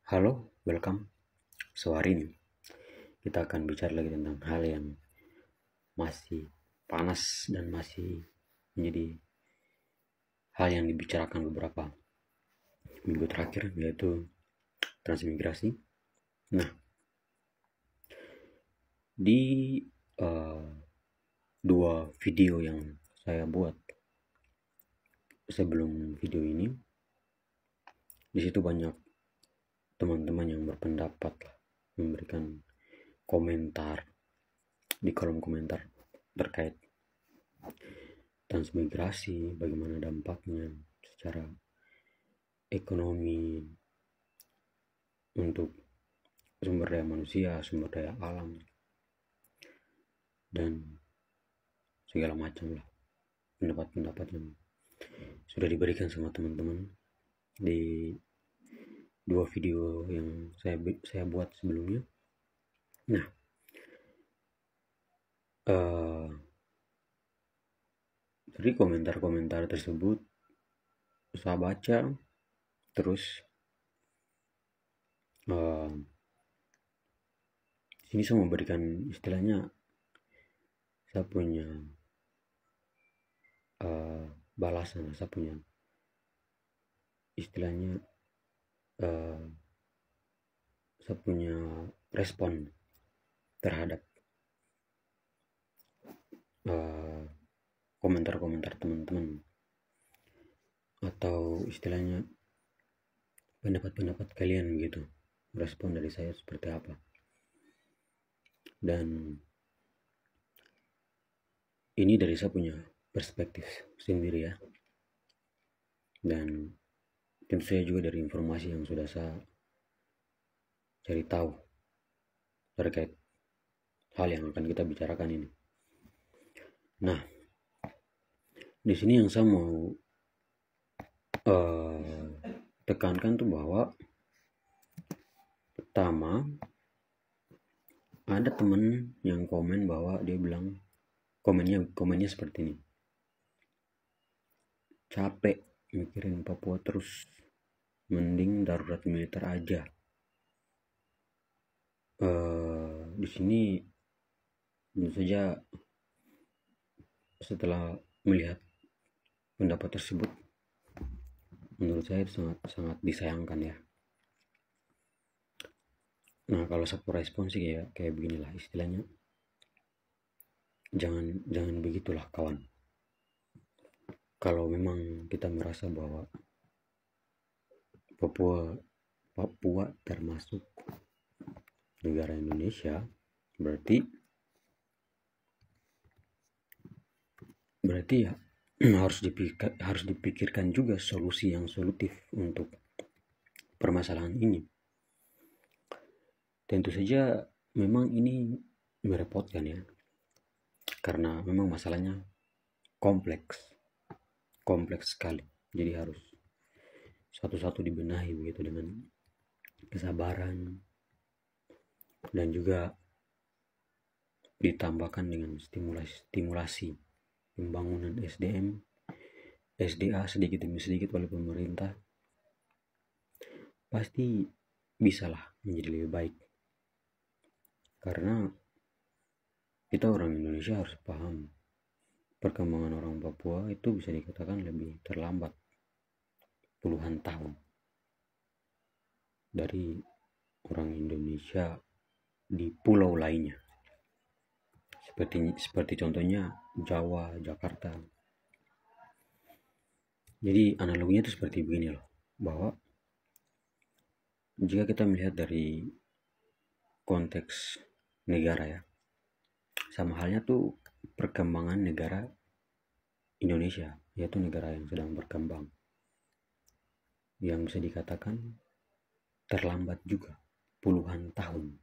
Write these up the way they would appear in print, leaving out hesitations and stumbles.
Halo, welcome. So hari ini kita akan bicara lagi tentang hal yang masih panas dan masih menjadi hal yang dibicarakan beberapa minggu terakhir, yaitu transmigrasi. Nah, di dua video yang saya buat sebelum video ini, di situ banyak teman-teman yang berpendapat memberikan komentar di kolom komentar terkait transmigrasi, bagaimana dampaknya secara ekonomi untuk sumber daya manusia, sumber daya alam, dan segala macam lah pendapat-pendapat yang sudah diberikan sama teman-teman di dua video yang saya buat sebelumnya. Nah, dari komentar-komentar tersebut saya baca, terus sini saya memberikan istilahnya, saya punya balasan, saya punya istilahnya, saya punya respon terhadap komentar-komentar teman-teman, atau istilahnya pendapat-pendapat kalian begitu. Respon dari saya seperti apa. Dan ini dari saya punya perspektif sendiri ya. Dan tentu saja juga dari informasi yang sudah saya cari tahu terkait hal yang akan kita bicarakan ini. Nah, di sini yang saya mau tekankan tuh bahwa pertama, ada teman yang komen bahwa dia bilang komennya seperti ini: capek mikirin Papua terus, mending darurat militer aja. Di sini tentu saja setelah melihat pendapat tersebut, menurut saya itu sangat disayangkan ya. Nah, kalau satu respon sih kayak beginilah istilahnya, jangan begitulah kawan. Kalau memang kita merasa bahwa Papua termasuk negara Indonesia, berarti ya harus dipikirkan juga solusi yang solutif untuk permasalahan ini. Tentu saja memang ini merepotkan ya, karena memang masalahnya kompleks sekali. Jadi harus satu-satu dibenahi begitu, dengan kesabaran, dan juga ditambahkan dengan stimulasi pembangunan SDA sedikit demi sedikit oleh pemerintah. Pasti bisalah menjadi lebih baik. Karena kita orang Indonesia harus paham, perkembangan orang Papua itu bisa dikatakan lebih terlambat puluhan tahun dari orang Indonesia di pulau lainnya, seperti contohnya Jawa, Jakarta. Jadi analoginya itu seperti begini loh, bahwa jika kita melihat dari konteks negara ya, sama halnya tuh perkembangan negara Indonesia, yaitu negara yang sedang berkembang, yang bisa dikatakan terlambat juga puluhan tahun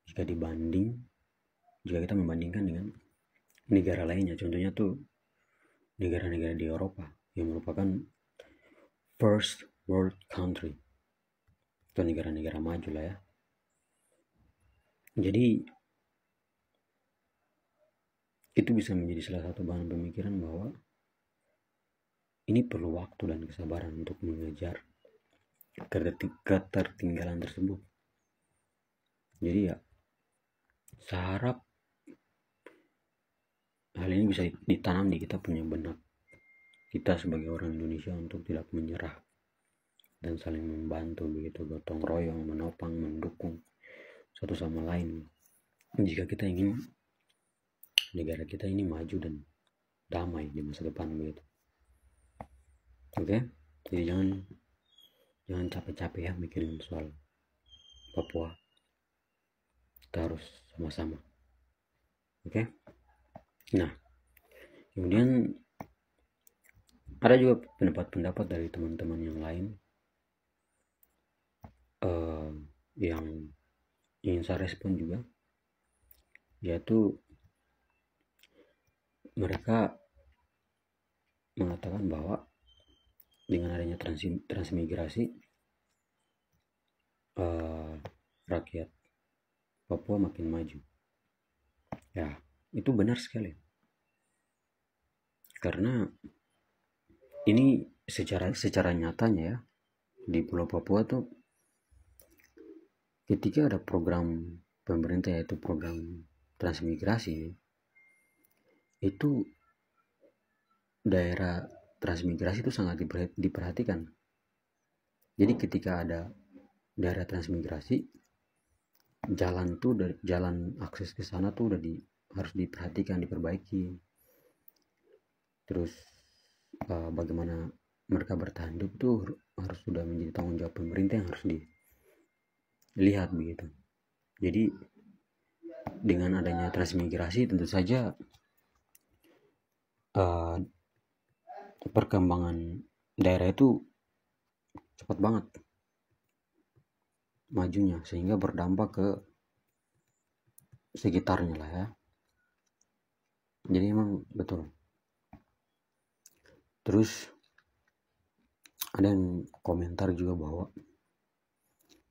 jika kita membandingkan dengan negara lainnya. Contohnya tuh negara-negara di Eropa yang merupakan first world country, atau negara-negara maju lah ya. Jadi itu bisa menjadi salah satu bahan pemikiran bahwa ini perlu waktu dan kesabaran untuk mengejar ketertinggalan tersebut. Jadi ya, saya harap hal ini bisa ditanam di kita punya benak kita sebagai orang Indonesia untuk tidak menyerah dan saling membantu begitu, gotong royong, menopang, mendukung satu sama lain jika kita ingin negara kita ini maju dan damai di masa depan begitu. Oke? Jadi jangan capek-capek ya mikirin soal Papua. Kita harus sama-sama. Oke? Nah, kemudian ada juga pendapat-pendapat dari teman-teman yang lain yang ingin saya respon juga, yaitu mereka mengatakan bahwa dengan adanya transmigrasi rakyat Papua makin maju. Ya, itu benar sekali. Karena ini secara nyatanya ya, di Pulau Papua tuh ketika ada program pemerintah yaitu program transmigrasi, itu daerah transmigrasi itu sangat diperhatikan. Jadi ketika ada daerah transmigrasi, jalan akses ke sana tuh harus diperhatikan, diperbaiki. Terus bagaimana mereka bertahan hidup tuh harus sudah menjadi tanggung jawab pemerintah yang harus dilihat begitu. Jadi dengan adanya transmigrasi tentu saja perkembangan daerah itu cepat banget majunya, sehingga berdampak ke sekitarnya lah ya. Jadi emang betul. Terus ada yang komentar juga bahwa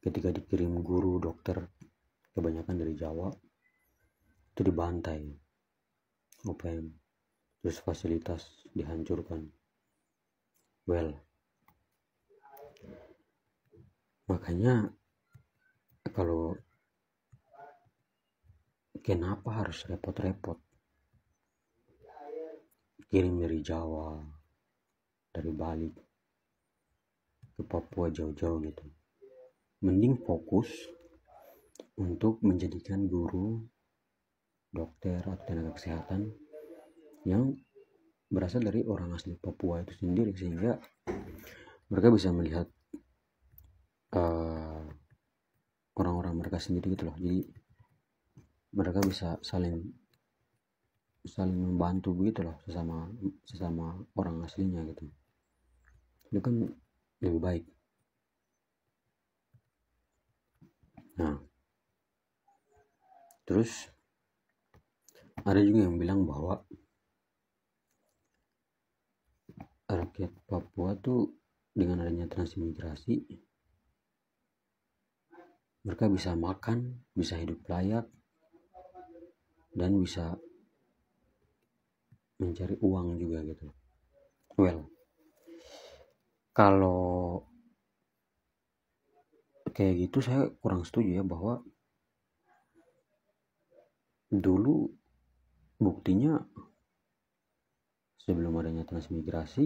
ketika dikirim guru dokter kebanyakan dari Jawa itu dibantai OPM, terus fasilitas dihancurkan. Well, makanya kalau kenapa harus repot-repot kirim dari Jawa, dari Bali ke Papua jauh-jauh gitu. Mending fokus untuk menjadikan guru, dokter atau tenaga kesehatan yang berasal dari orang asli Papua itu sendiri, sehingga mereka bisa melihat orang-orang mereka sendiri gitu loh. Jadi mereka bisa saling membantu begitu loh, sesama orang aslinya gitu. Itu kan lebih baik. Nah, terus ada juga yang bilang bahwa rakyat Papua tuh dengan adanya transmigrasi mereka bisa makan, bisa hidup layak, dan bisa mencari uang juga gitu. Well, kalau kayak gitu saya kurang setuju ya, bahwa dulu buktinya sebelum adanya transmigrasi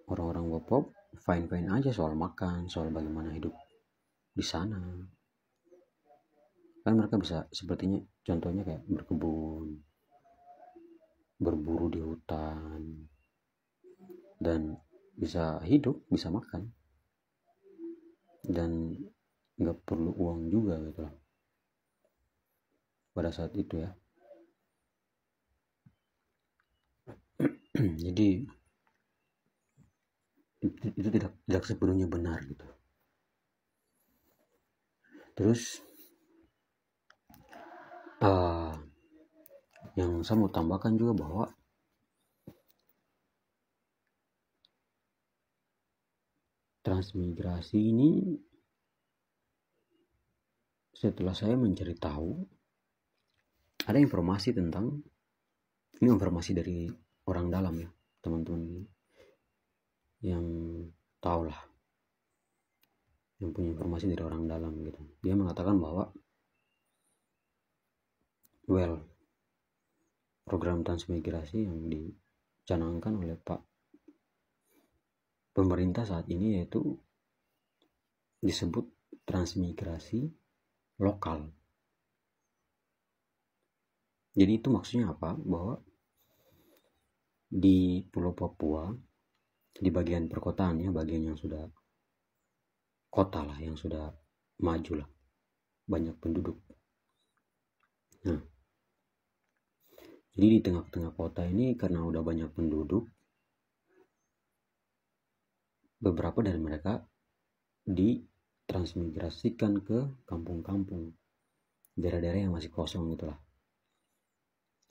orang-orang Papua fine-fine aja soal makan, soal bagaimana hidup di sana. Kan mereka bisa sepertinya contohnya kayak berkebun, berburu di hutan, dan bisa hidup, bisa makan, dan nggak perlu uang juga gitu lah pada saat itu ya. Jadi itu tidak sepenuhnya benar gitu. Terus yang saya mau tambahkan juga bahwa transmigrasi ini, setelah saya mencari tahu, ada informasi tentang ini, informasi dari orang dalam ya, teman-teman yang tahu lah. yang punya informasi dari orang dalam gitu. Dia mengatakan bahwa program transmigrasi yang dicanangkan oleh Pak pemerintah saat ini yaitu disebut transmigrasi lokal. Jadi itu maksudnya apa? Bahwa di Pulau Papua, di bagian perkotaan ya, bagian yang sudah kota lah, yang sudah maju lah, banyak penduduk. Nah, jadi di tengah-tengah kota ini karena udah banyak penduduk, beberapa dari mereka ditransmigrasikan ke kampung-kampung, daerah-daerah yang masih kosong gitulah,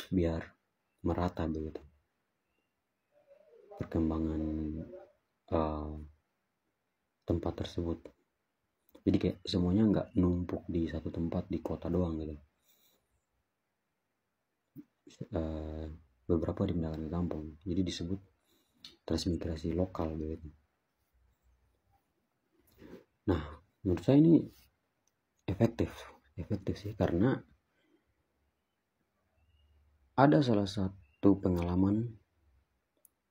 biar merata begitu perkembangan tempat tersebut. Jadi kayak semuanya nggak numpuk di satu tempat di kota doang gitu. Beberapa dipindahkan ke kampung, jadi disebut transmigrasi lokal begitu. Nah, menurut saya ini efektif sih, karena ada salah satu pengalaman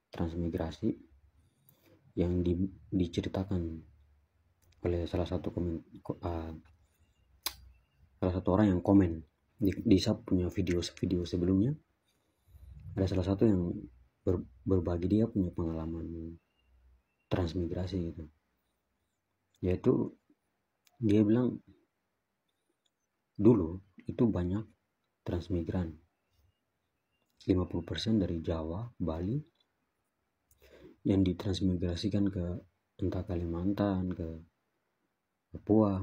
transmigrasi yang diceritakan oleh salah satu orang yang komen di saya punya video sebelumnya. Ada salah satu yang berbagi dia punya pengalaman transmigrasi gitu, yaitu dia bilang dulu itu banyak transmigran, 50% dari Jawa, Bali yang ditransmigrasikan ke entah Kalimantan, ke Papua.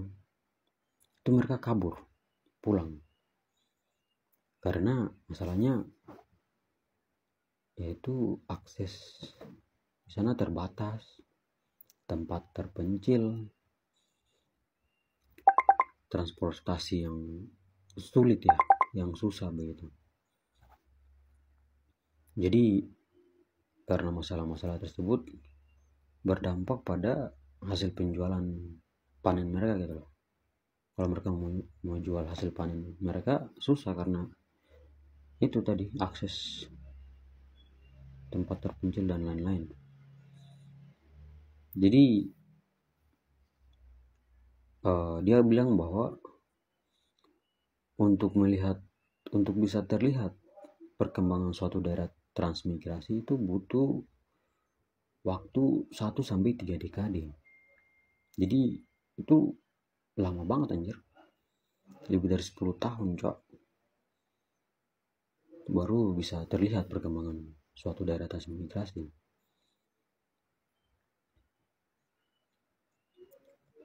Itu mereka kabur pulang karena masalahnya yaitu akses di sana terbatas, tempat terpencil, transportasi yang sulit ya, yang susah begitu. Jadi karena masalah-masalah tersebut berdampak pada hasil penjualan panen mereka gitu loh. Kalau mereka mau jual hasil panen mereka susah karena itu tadi, akses tempat terpencil dan lain-lain. Jadi dia bilang bahwa untuk bisa terlihat perkembangan suatu daerah transmigrasi itu butuh waktu 1-3 dekade. Jadi itu lama banget anjir, lebih dari 10 tahun cok, baru bisa terlihat perkembangan suatu daerah transmigrasi.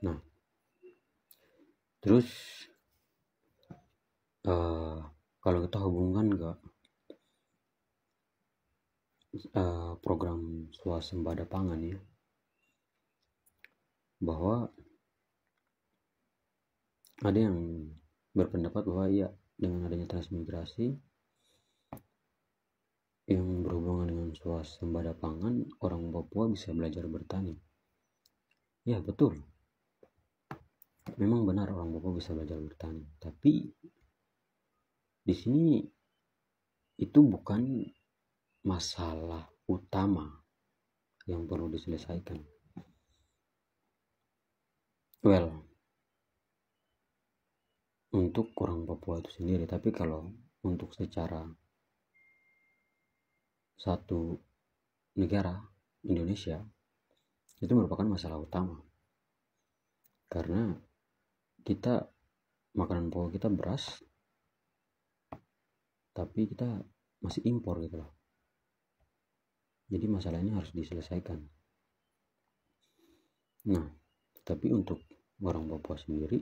Nah, terus kalau kita hubungkan ke program swasembada pangan ya, bahwa ada yang berpendapat bahwa ya dengan adanya transmigrasi yang berhubungan dengan swasembada pangan, orang Papua bisa belajar bertani. Ya betul, memang benar orang Papua bisa belajar bertani, tapi di sini itu bukan masalah utama yang perlu diselesaikan. Untuk orang Papua itu sendiri, tapi kalau untuk secara satu negara Indonesia itu merupakan masalah utama, karena kita makanan pokok kita beras, tapi kita masih impor gitu loh. Jadi masalahnya harus diselesaikan. Nah, tapi untuk orang Papua sendiri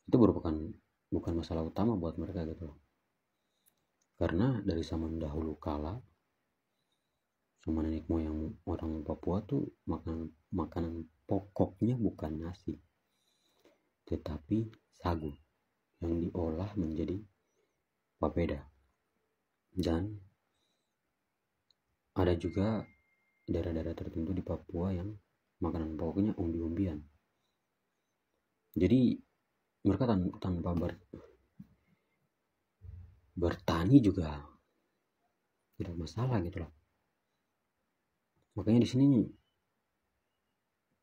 itu bukan masalah utama buat mereka gitu loh. Karena dari zaman dahulu kala sama nenek moyang orang Papua tuh makanan pokoknya bukan nasi, tetapi sagu yang diolah menjadi papeda. Dan ada juga daerah-daerah tertentu di Papua yang makanan pokoknya umbi-umbian. Jadi mereka tanpa bertani juga tidak masalah gitu loh. Makanya di sini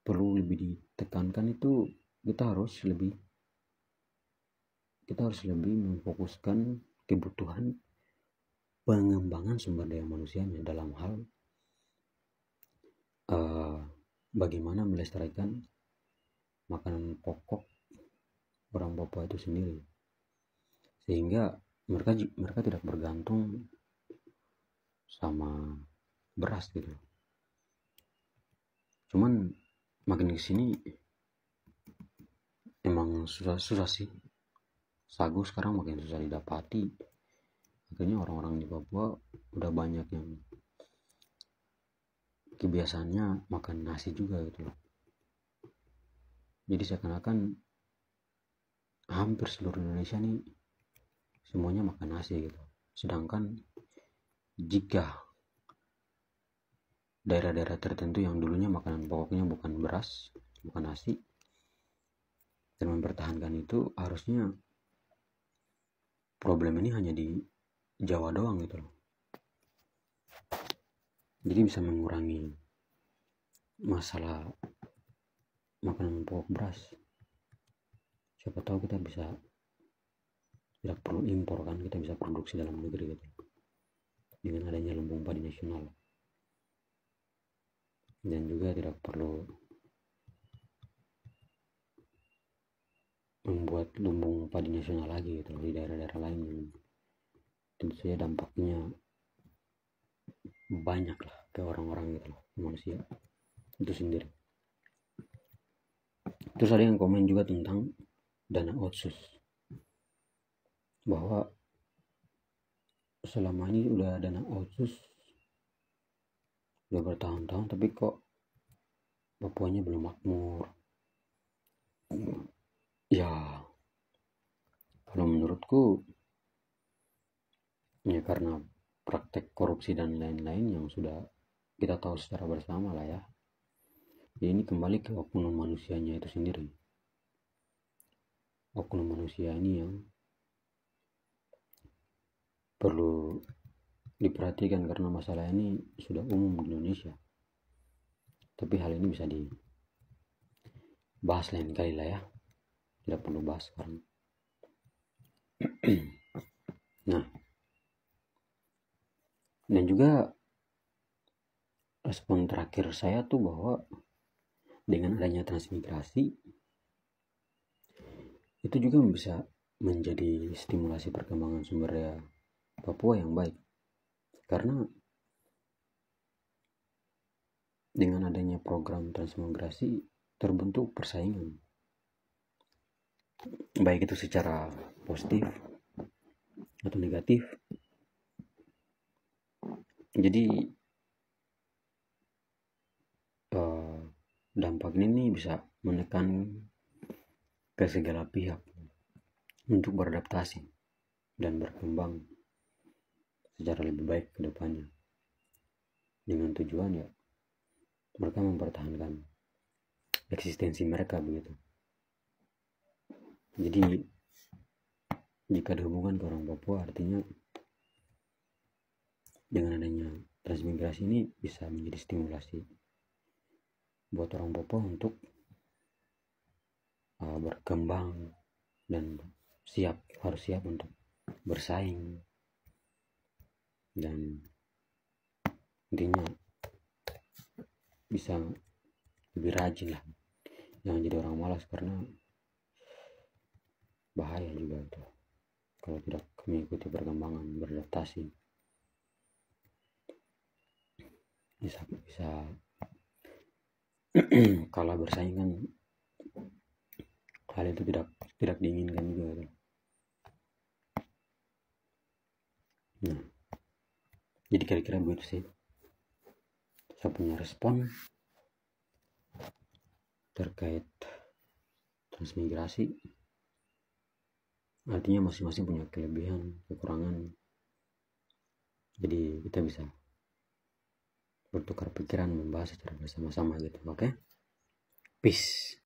perlu lebih ditekankan itu kita harus lebih memfokuskan kebutuhan pengembangan sumber daya manusianya dalam hal bagaimana melestarikan makanan pokok orang Papua itu sendiri, sehingga mereka tidak bergantung sama beras gitu. Cuman makin kesini emang susah sih. Sagu sekarang makin susah didapati. Akhirnya orang-orang di Papua udah banyak yang kebiasaannya makan nasi juga gitu loh. Jadi seakan-akan hampir seluruh Indonesia nih semuanya makan nasi gitu. Sedangkan jika daerah-daerah tertentu yang dulunya makanan pokoknya bukan beras, bukan nasi, dan mempertahankan itu, harusnya problem ini hanya di Jawa doang gitu loh. Jadi bisa mengurangi masalah makanan pokok beras. Siapa tahu kita bisa tidak perlu impor kan, kita bisa produksi dalam negeri gitu dengan adanya lumbung padi nasional. Dan juga tidak perlu membuat lumbung padi nasional lagi gitu loh di daerah-daerah lain yang tentu saja dampaknya banyak lah ke orang-orang gitu loh, manusia itu sendiri. Terus ada yang komen juga tentang dana otsus, bahwa selama ini udah dana otsus udah bertahun-tahun tapi kok Papuanya belum makmur. Ya kalau menurutku ya karena praktek korupsi dan lain-lain yang sudah kita tahu secara bersama lah ya. Ya ini kembali ke oknum manusianya itu sendiri. Oknum manusia ini yang perlu diperhatikan karena masalah ini sudah umum di Indonesia. Tapi hal ini bisa dibahas lain kali lah ya. Tidak perlu bahas sekarang. Nah, dan juga respon terakhir saya tuh bahwa dengan adanya transmigrasi itu juga bisa menjadi stimulasi perkembangan sumber daya Papua yang baik. Karena dengan adanya program transmigrasi terbentuk persaingan, baik itu secara positif atau negatif. Jadi dampak ini bisa menekan ke segala pihak untuk beradaptasi dan berkembang secara lebih baik ke depannya, dengan tujuan ya mereka mempertahankan eksistensi mereka begitu. Jadi jika dihubungkan ke orang Papua, artinya dengan adanya transmigrasi ini bisa menjadi stimulasi buat orang Papua untuk berkembang dan harus siap untuk bersaing, dan intinya bisa lebih rajin lah, jangan jadi orang malas, karena bahaya juga itu kalau tidak mengikuti perkembangan, beradaptasi bisa kalah bersaing kan. Hal itu tidak diinginkan juga. Nah, jadi kira-kira begitu sih saya punya respon terkait transmigrasi. Artinya masing-masing punya kelebihan, kekurangan. Jadi kita bisa bertukar pikiran, membahas secara bersama-sama gitu. Oke? Peace.